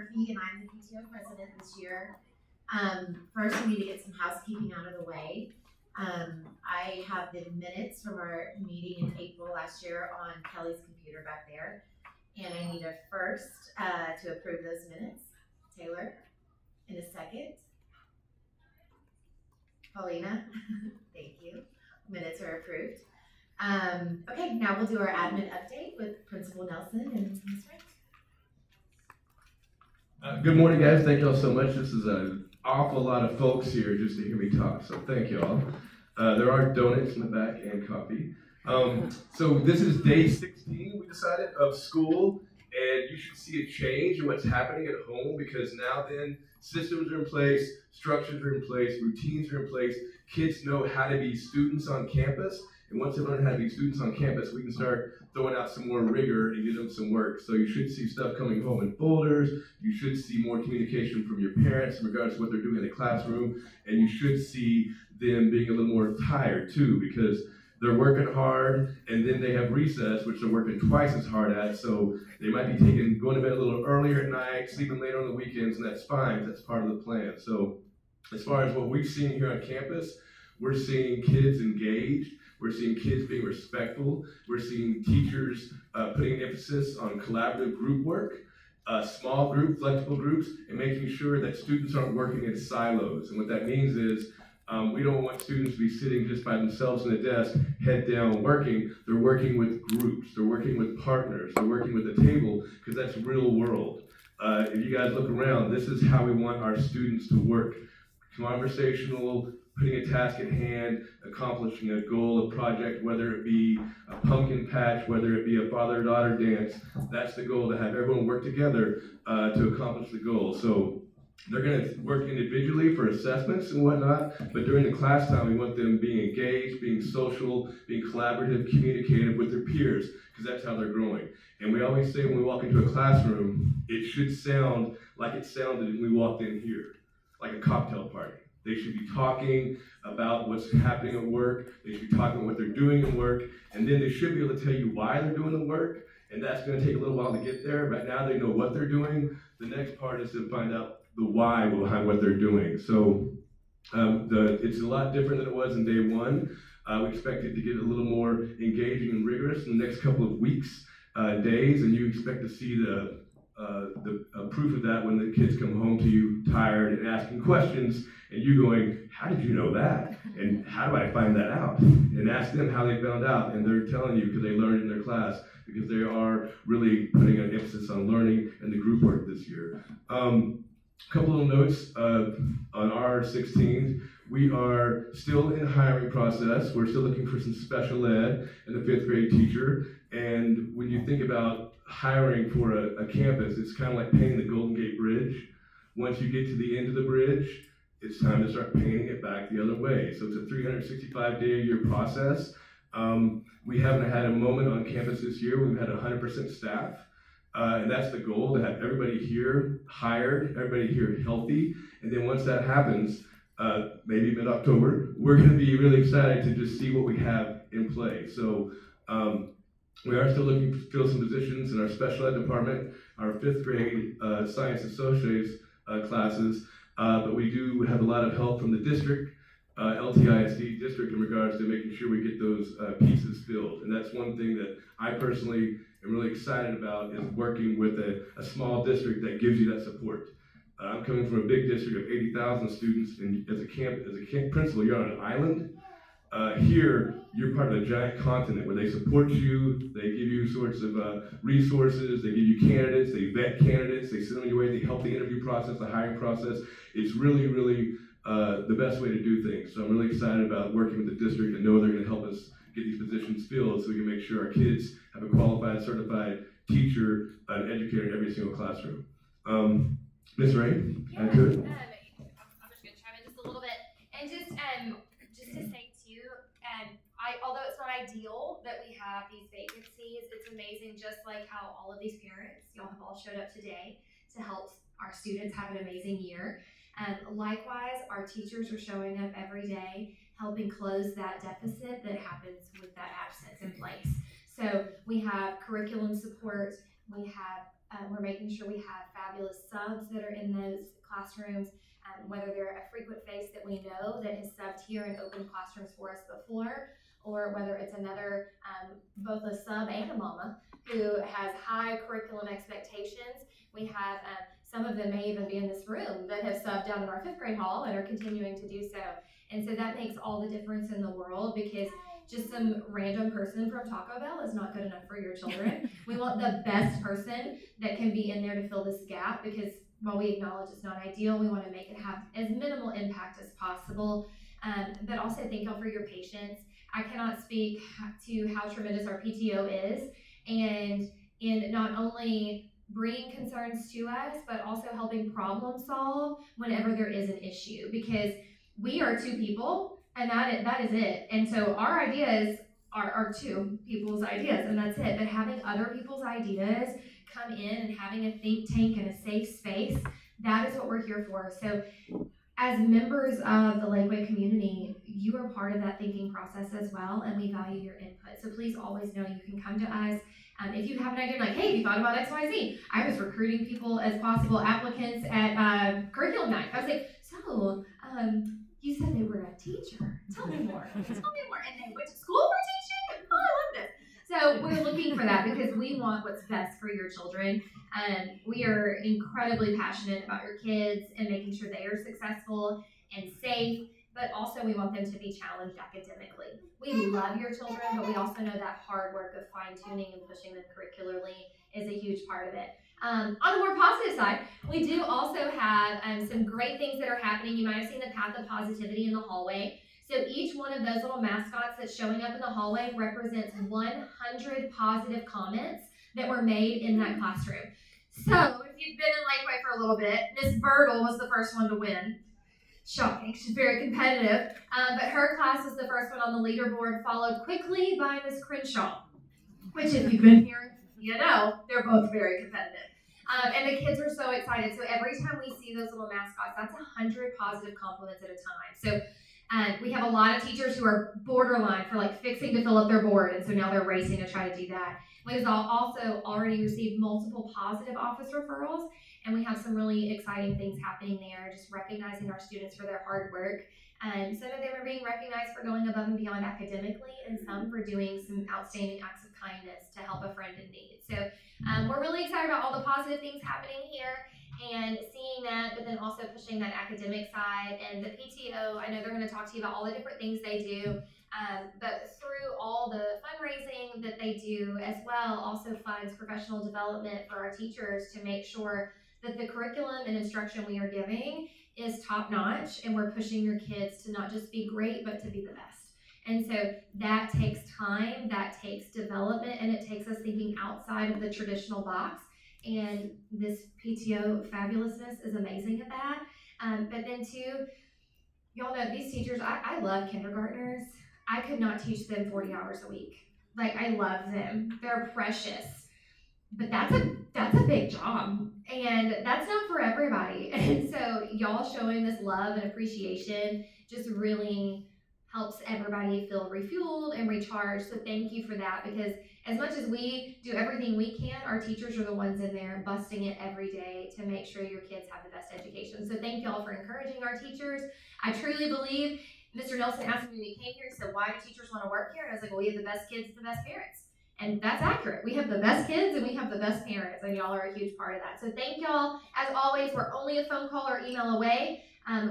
Murphy, and I'm the PTO president this year. First, we need to get some housekeeping out of the way. I have the minutes from our meeting in April last year on Kelly's computer back there, and I need a first to approve those minutes. Taylor, in a second. Paulina, thank you. Minutes are approved. Okay, now we'll do our admin update with Principal Nelson and Ms. Wright. Good morning, guys. Thank y'all so much. This is an awful lot of folks here just to hear me talk, so thank y'all. There are donuts in the back and coffee. So this is day 16, we decided, of school, and you should see a change in what's happening at home, because now then systems are in place, structures are in place, routines are in place. Kids know how to be students on campus, and once they learn how to be students on campus, we can start throwing out some more rigor and give them some work. So you should see stuff coming home in folders. You should see more communication from your parents in regards to what they're doing in the classroom, and you should see them being a little more tired too, because they're working hard, and then they have recess, which they're working twice as hard at, so they might be going to bed a little earlier at night, sleeping later on the weekends, and that's fine. That's part of the plan. So as far as what we've seen here on campus, we're seeing kids engaged. We're seeing kids being respectful. We're seeing teachers putting emphasis on collaborative group work, small group, flexible groups, and making sure that students aren't working in silos. And what that means is we don't want students to be sitting just by themselves in a desk, head down working. They're working with groups. They're working with partners. They're working with a table, because that's real world. If you guys look around, this is how we want our students to work. Conversational, putting a task at hand, accomplishing a goal, a project, whether it be a pumpkin patch, whether it be a father-daughter dance. That's the goal, to have everyone work together to accomplish the goal. So they're going to work individually for assessments and whatnot, but during the class time, we want them being engaged, being social, being collaborative, communicative with their peers, because that's how they're growing. And we always say when we walk into a classroom, it should sound like it sounded when we walked in here, like a cocktail party. They should be talking about what's happening at work. They should be talking about what they're doing at work. And then they should be able to tell you why they're doing the work. And that's going to take a little while to get there. Right now they know what they're doing. The next part is to find out the why behind what they're doing. So it's a lot different than it was in day one. We expect it to get a little more engaging and rigorous in the next couple of weeks, days. And you expect to see the proof of that when the kids come home to you tired and asking questions, and you going, how did you know that? And how do I find that out? And ask them how they found out, and they're telling you because they learned in their class, because they are really putting an emphasis on learning and the group work this year. A couple of notes on our 16s. We are still in the hiring process. We're still looking for some special ed and a 5th grade teacher. And when you think about hiring for a campus, it's kind of like painting the Golden Gate Bridge. Once you get to the end of the bridge, it's time to start painting it back the other way. So it's a 365-day-a-year process. We haven't had a moment on campus this year. We've had 100% staff. And that's the goal, to have everybody here hired, everybody here healthy. And then once that happens, maybe mid-October, we're going to be really excited to just see what we have in play. So we are still looking to fill some positions in our special ed department, our 5th grade science associates classes, but we do have a lot of help from the district, LTISD district, in regards to making sure we get those pieces filled. And that's one thing that I personally am really excited about, is working with a small district that gives you that support. I'm coming from a big district of 80,000 students, and as a camp principal, you're on an island. Here, you're part of a giant continent where they support you, they give you sorts of resources, they give you candidates, they vet candidates, they send them your way, they help the interview process, the hiring process. It's really, really the best way to do things. So I'm really excited about working with the district, and know they're going to help us get these positions filled so we can make sure our kids have a qualified, certified teacher, an educator in every single classroom. Ms. Ray, yeah, I'm just going to chime in just a little bit, and just to say too, although it's not ideal that we have these vacancies, it's amazing just like how all of these parents, y'all have all showed up today to help our students have an amazing year. Likewise, our teachers are showing up every day, helping close that deficit that happens with that absence in place. So we have curriculum support, we have We're making sure we have fabulous subs that are in those classrooms, whether they're a frequent face that we know that has subbed here and opened classrooms for us before, or whether it's another, both a sub and a mama who has high curriculum expectations. We have some of them may even be in this room that have subbed down in our 5th grade hall and are continuing to do so. And so that makes all the difference in the world, because just some random person from Taco Bell is not good enough for your children. We want the best person that can be in there to fill this gap, because while we acknowledge it's not ideal, we want to make it have as minimal impact as possible. But also thank y'all for your patience. I cannot speak to how tremendous our PTO is, and in not only bringing concerns to us, but also helping problem solve whenever there is an issue, because we are 2 people, and that is it. And so our ideas are 2 people's ideas, and that's it. But having other people's ideas come in and having a think tank and a safe space, that is what we're here for. So as members of the Lakeway community, you are part of that thinking process as well, and we value your input. So please always know you can come to us. If you have an idea like, hey, have you thought about XYZ? I was recruiting people as possible applicants at curriculum night. I was like, so, you said they were a teacher. Tell me more. Tell me more. And they went to school for teaching? Oh, I love this. So we're looking for that, because we want what's best for your children. We are incredibly passionate about your kids and making sure they are successful and safe, but also we want them to be challenged academically. We love your children, but we also know that hard work of fine-tuning and pushing them curricularly is a huge part of it. On the more positive side, we do also have some great things that are happening. You might have seen the Path of Positivity in the hallway. So each one of those little mascots that's showing up in the hallway represents 100 positive comments that were made in that classroom. So if you've been in Lakeway for a little bit, Miss Birdle was the first one to win. Shocking, she's very competitive. But her class was the first one on the leaderboard, followed quickly by Miss Crenshaw, which if you've been here, you know, they're both very competitive. And the kids were so excited. So every time we see those little mascots, that's 100 positive compliments at a time. So we have a lot of teachers who are borderline for like fixing to fill up their board, and so now they're racing to try to do that. We've also already received multiple positive office referrals, and we have some really exciting things happening there, just recognizing our students for their hard work. Some of them are being recognized for going above and beyond academically, and some for doing some outstanding acts of kindness to help a friend in need. So we're really excited about all the positive things happening here and seeing that, but then also pushing that academic side. And the PTO, I know they're going to talk to you about all the different things they do, but through all the fundraising that they do as well, also funds professional development for our teachers to make sure that the curriculum and instruction we are giving is top notch, and we're pushing your kids to not just be great, but to be the best. And so that takes time, that takes development, and it takes us thinking outside of the traditional box. And this PTO fabulousness is amazing at that. But then too, y'all know these teachers, I love kindergartners. I could not teach them 40 hours a week. Like, I love them. They're precious. But that's a big job, and that's not for everybody. And so y'all showing this love and appreciation just really helps everybody feel refueled and recharged. So thank you for that, because as much as we do everything we can, our teachers are the ones in there busting it every day to make sure your kids have the best education. So thank y'all for encouraging our teachers. I truly believe, Mr. Nelson asked me when he came here, he said, why do teachers want to work here? And I was like, well, we have the best kids and the best parents. And that's accurate. We have the best kids and we have the best parents, and y'all are a huge part of that. So thank y'all. As always, we're only a phone call or email away.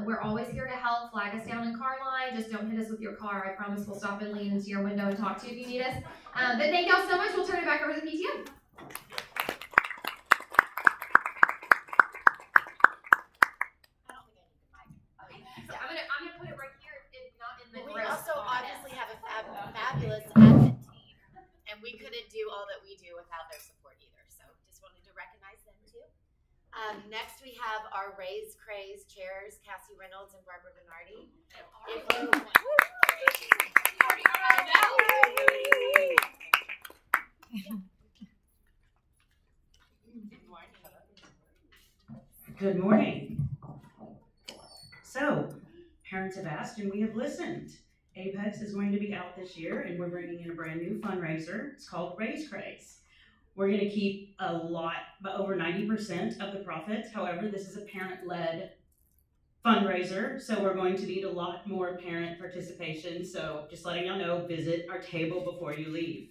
We're always here to help. Flag us down in car line. Just don't hit us with your car. I promise we'll stop and lean into your window and talk to you if you need us. But thank y'all so much. We'll turn it back over to the PTO. So I'm gonna put it right here, if not in the We gross also spot. obviously have a fabulous admin team, and we couldn't do all that we do without their support either. So just wanted to recognize them too. Next we have our Raise Craze chairs, Cassie Reynolds and Barbara Bernardi. If you Good morning. So, parents have asked and we have listened. Apex is going to be out this year, and we're bringing in a brand new fundraiser. It's called Raise Craze. We're gonna keep a lot, but over 90% of the profits. However, this is a parent-led fundraiser, so we're going to need a lot more parent participation. So just letting y'all know, visit our table before you leave.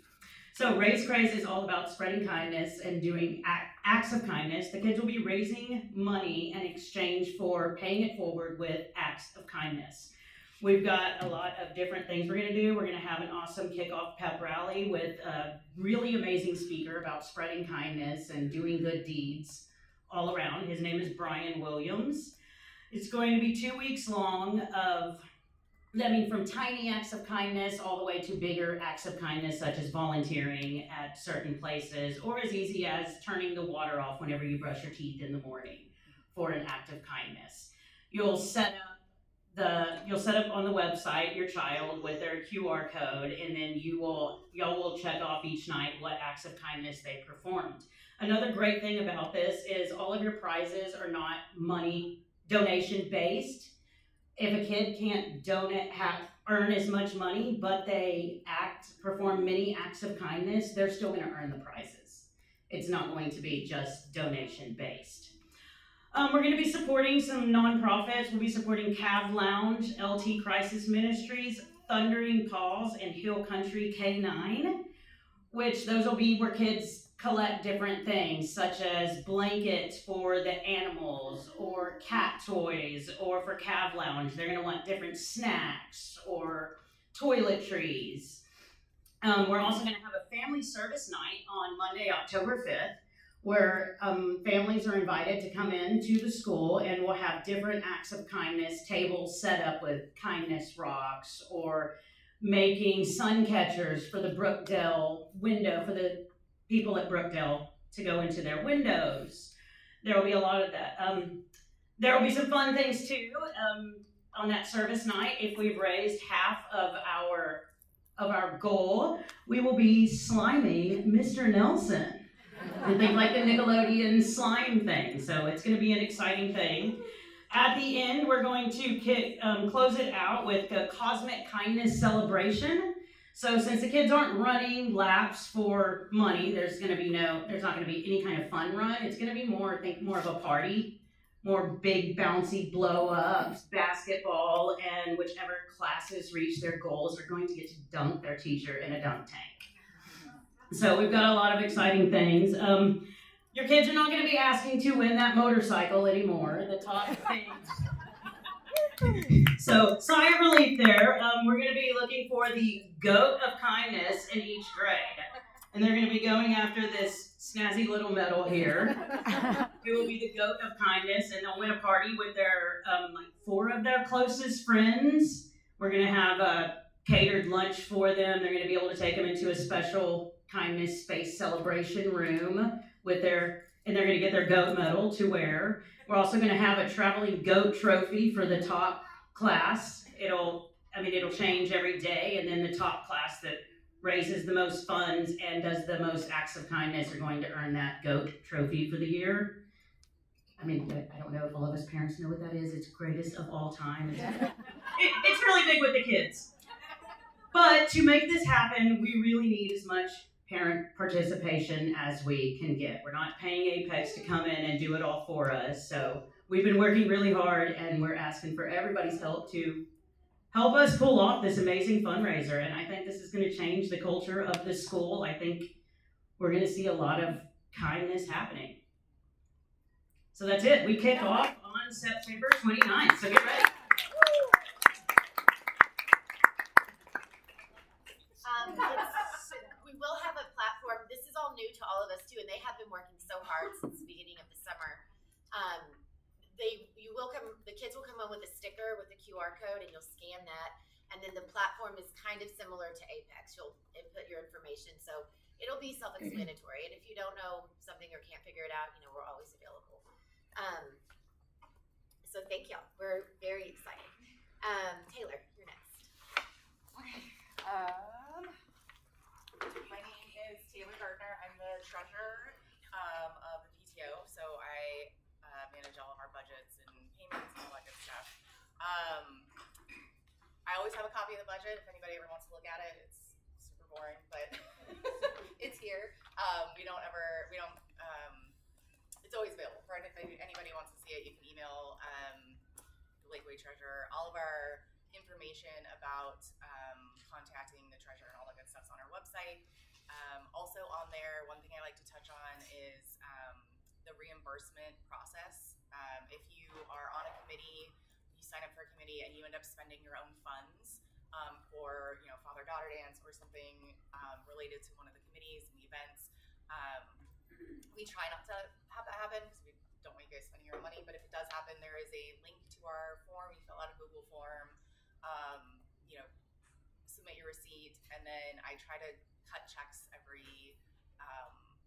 So Raise Craze is all about spreading kindness and doing acts of kindness. The kids will be raising money in exchange for paying it forward with acts of kindness. We've got a lot of different things we're gonna do. We're gonna have an awesome kickoff pep rally with a really amazing speaker about spreading kindness and doing good deeds all around. His name is Brian Williams. It's going to be 2 weeks long from tiny acts of kindness all the way to bigger acts of kindness, such as volunteering at certain places, or as easy as turning the water off whenever you brush your teeth in the morning for an act of kindness. You'll set up on the website your child with their QR code, and then y'all will check off each night what acts of kindness they performed. Another great thing about this is all of your prizes are not money donation based. If a kid can't earn as much money, but they perform many acts of kindness, they're still gonna earn the prizes. It's not going to be just donation based. We're gonna be supporting some nonprofits. We'll be supporting Cav Lounge, LT Crisis Ministries, Thundering Paws, and Hill Country K9, which those will be where kids collect different things, such as blankets for the animals, or cat toys, or for Cav Lounge, they're gonna want different snacks, or toiletries. We're also gonna have a family service night on Monday, October 5th, where families are invited to come in to the school, and we'll have different acts of kindness tables set up with kindness rocks, or making sun catchers for the Brookdale window, for the people at Brookdale to go into their windows. There will be a lot of that. There will be some fun things too on that service night. If we've raised half of our goal, we will be sliming Mr. Nelson. And think like the Nickelodeon slime thing. So it's going to be an exciting thing. At the end, we're going to close it out with a Cosmic Kindness celebration. So since the kids aren't running laps for money, there's not going to be any kind of fun run. It's going to be more of a party, more big bouncy blow ups, basketball, and whichever classes reach their goals are going to get to dunk their teacher in a dunk tank. So we've got a lot of exciting things. Your kids are not going to be asking to win that motorcycle anymore. The top thing. So, sigh of relief there. We're going to be looking for the goat of kindness in each grade. And they're going to be going after this snazzy little medal here. Who will be the goat of kindness, and they'll win a party with their 4 of their closest friends. We're going to have a catered lunch for them. They're going to be able to take them into a special kindness space celebration room and they're going to get their goat medal to wear. We're also going to have a traveling goat trophy for the top class. It'll change every day, and then the top class that raises the most funds and does the most acts of kindness are going to earn that goat trophy for the year. I don't know if all of us parents know what that is. It's greatest of all time. It's really big with the kids. But to make this happen, we really need as much parent participation as we can get. We're not paying Apex to come in and do it all for us. So we've been working really hard, and we're asking for everybody's help to help us pull off this amazing fundraiser. And I think this is going to change the culture of this school. I think we're going to see a lot of kindness happening. So that's it. We kick off on September 29th. So get ready. We will have a platform. This is all new to all of us too, and they have been working so hard since the beginning of the summer. The kids will come in with a sticker with a QR code, and you'll scan that. And then the platform is kind of similar to Apex. You'll input your information, so it'll be self-explanatory. And if you don't know something or can't figure it out, we're always available. So thank y'all. We're very excited. Taylor, you're next. Okay. My name is Taylor Gardner. I'm the treasurer of the PTO, so I manage all of our budgets and payments and all that good stuff. I always have a copy of the budget if anybody ever wants to look at it. It's super boring, but it's here. It's always available for anybody who wants to see it. You can email the Lakeway treasurer. All of our information about contacting the treasurer and all that good stuff's on our website. Also on there, one thing I like to touch on is the reimbursement process. If you are on a committee, you sign up for a committee and you end up spending your own funds for father-daughter dance or something related to one of the committees and the events. We try not to have that happen because we don't want you guys spending your own money, but if it does happen, there is a link to our form. You fill out a Google form, submit your receipt, and then I try to cut checks every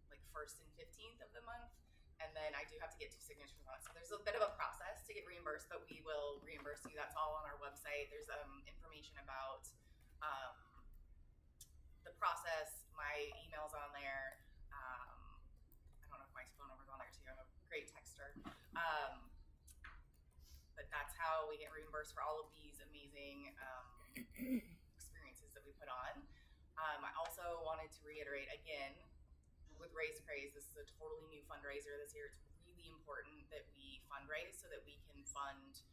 like 1st and 15th of the month, and then I do have to get 2 signatures on it. So there's a bit of a process to get reimbursed, but we will reimburse you. That's all on our website. There's information about the process. My email's on there. I don't know if my phone number's on there too. I'm a great texter. But that's how we get reimbursed for all of these amazing experiences that we put on. I also wanted to reiterate again, with Raise Craze, this is a totally new fundraiser this year. It's really important that we fundraise so that we can fund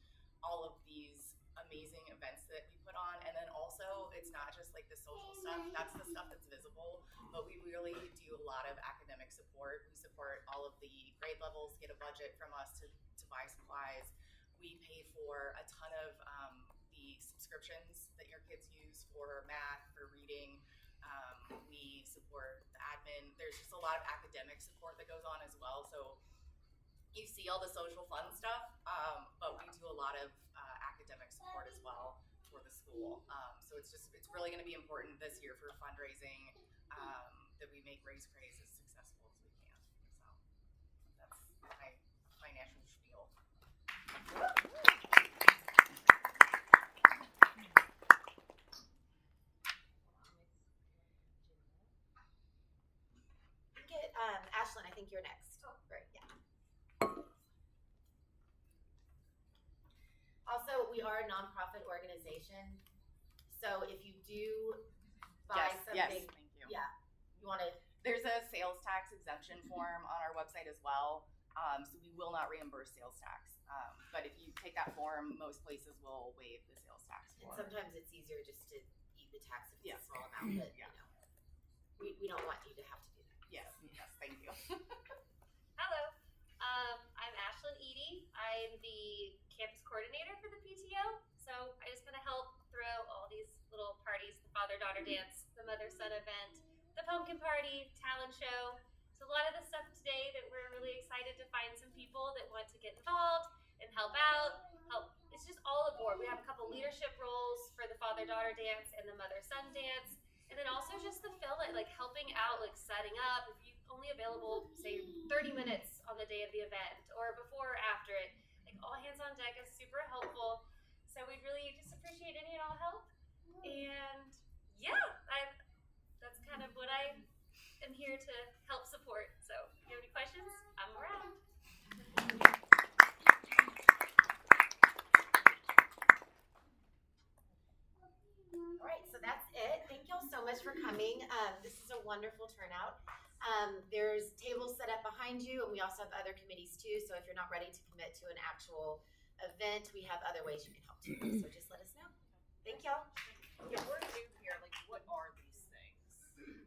all of these amazing events that we put on. And then also, it's not just like the social stuff, that's the stuff that's visible, but we really do a lot of academic support. We support all of the grade levels, get a budget from us to buy supplies. We pay for a ton of the subscriptions that your kids use for math, for reading. We support the admin. There's just a lot of academic support that goes on as well. So you see all the social fun stuff, but we do a lot of academic support as well for the school. So it's really going to be important this year for fundraising that we make Raise Craze as successful as we can. So that's my financial spiel. Get Ashlyn, I think you're next. Oh. Right, yeah. Also, we are a nonprofit organization, so if you do buy something, thank you. yeah, you want to. There's a sales tax exemption form on our website as well, so we will not reimburse sales tax. But if you take that form, most places will waive the sales tax And form. sometimes it's easier just to eat the tax if it's Yeah. a small amount, but Yeah. we don't want you to have to do that. Yes, thank you. Hello, I'm Ashlyn Eady. I'm the campus coordinator for the PTO. So I just kind of help throw all these little parties: the father-daughter dance, the mother-son event, the pumpkin party, talent show. So a lot of the stuff today that we're really excited to find some people that want to get involved and help out. It's just all aboard. We have a couple leadership roles for the father-daughter dance and the mother-son dance. And then also just the fill it, like helping out, like setting up. If you only available, say 30 minutes on the day of the event or before or after it, like all hands on deck is super helpful. So we'd really just appreciate any and all help. And yeah, that's kind of what I am here to help support. So if you have any questions, I'm around. All right, so that's it. Thank y'all so much for coming. This is a wonderful turnout. There's tables set up behind you, and we also have other committees too. So if you're not ready to commit to an actual event, we have other ways you can help too. So just let us know. Thank y'all. Yeah, we're new here. Like, what are these things?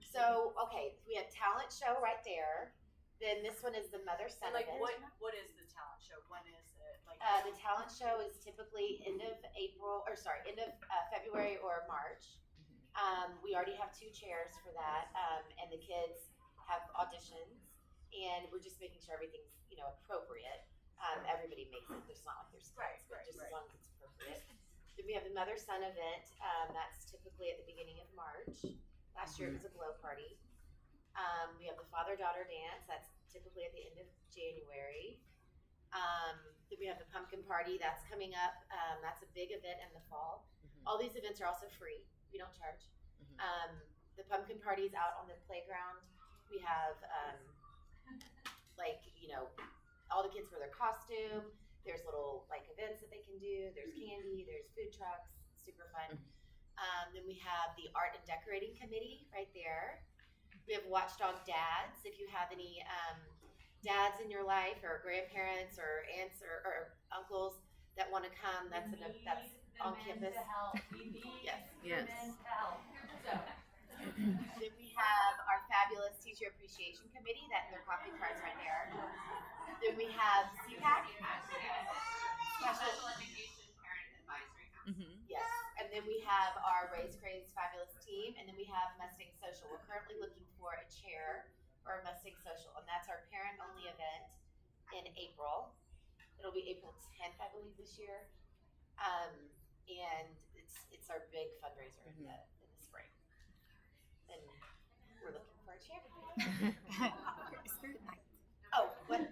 So, okay, we have talent show right there. Then this one is the mother-son Like, event. what is the talent show? When is it? Like, The talent show is typically end of February or March. We already have 2 chairs for that, and the kids have auditions, and we're just making sure everything's appropriate. Everybody makes it. It's not like there's kids, but just as long as it's appropriate. Then we have the mother-son event. That's typically at the beginning of March. Last year it was a glow party. We have the father-daughter dance. That's typically at the end of January. Then we have the pumpkin party. That's coming up. That's a big event in the fall. All these events are also free. We don't charge. The pumpkin party is out on the playground. We have all the kids wear their costume. There's little events that they can do. There's candy. There's food trucks. Super fun. Then we have the art and decorating committee right there. We have watchdog dads. If you have any dads in your life, or grandparents, or aunts, or uncles that want to come, that's on campus. Yes. Yes. Then we have our fabulous teacher appreciation committee. Their coffee cards right there. Then we have CPAC. Special Education Parent Advisory Council. Mm-hmm. Yes. And then we have our Raise Craze fabulous team. And then we have Mustang Social. We're currently looking for a chair for our Mustang Social. And that's our parent-only event in April. It'll be April 10th, I believe, this year. And it's our big fundraiser in the spring. And we're looking for a chair. Spirit Night. Oh, what?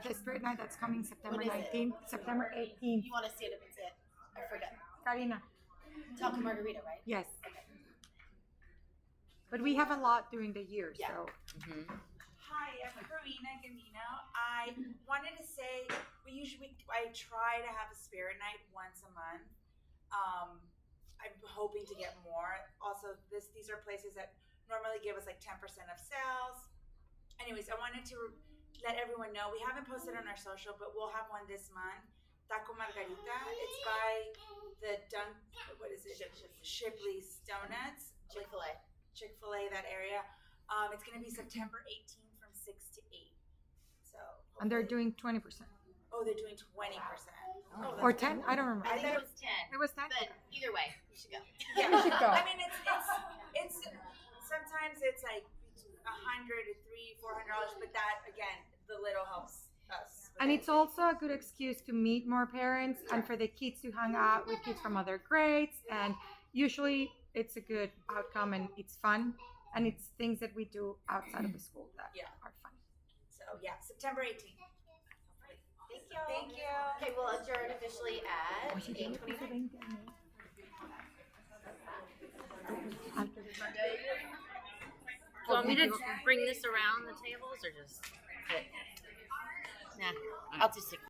The Spirit Night that's coming September When is it? 19th, September 18th. You want to stand up and sit? I forgot. Karina, Talk to Margarita, right? yes. Okay. But we have a lot during the year, Yeah. so. Mm-hmm. Hi, I'm Karina Gamino. I wanted to say I try to have a spirit night once a month. I'm hoping to get more. Also, these are places that normally give us like 10% of sales. Anyways, I wanted to let everyone know we haven't posted on our social, but we'll have one this month. Taco Margarita. It's by the Shipley's Donuts. Chick-fil-A, that area. It's going to be September 18th from 6 to 8. So. And they're hopefully- doing 20%. Oh, they're doing 20%. Oh, Or 10? I don't remember. I think it was 10. It was 10? But either way, you should go. Yeah, We should go. I mean, it's sometimes it's like $100 to $300-$400, but that again, the little helps us. with And it. it's also a good excuse to meet more parents and for the kids to hang out with kids from other grades. And usually it's a good outcome and it's fun. And it's things that we do outside of the school that Yeah. are fun. So yeah, September 18th. Thank you. Thank you. Okay, we'll adjourn officially at 8:29. Do you want me to bring this around the tables or just sit? Nah, I'll just stick.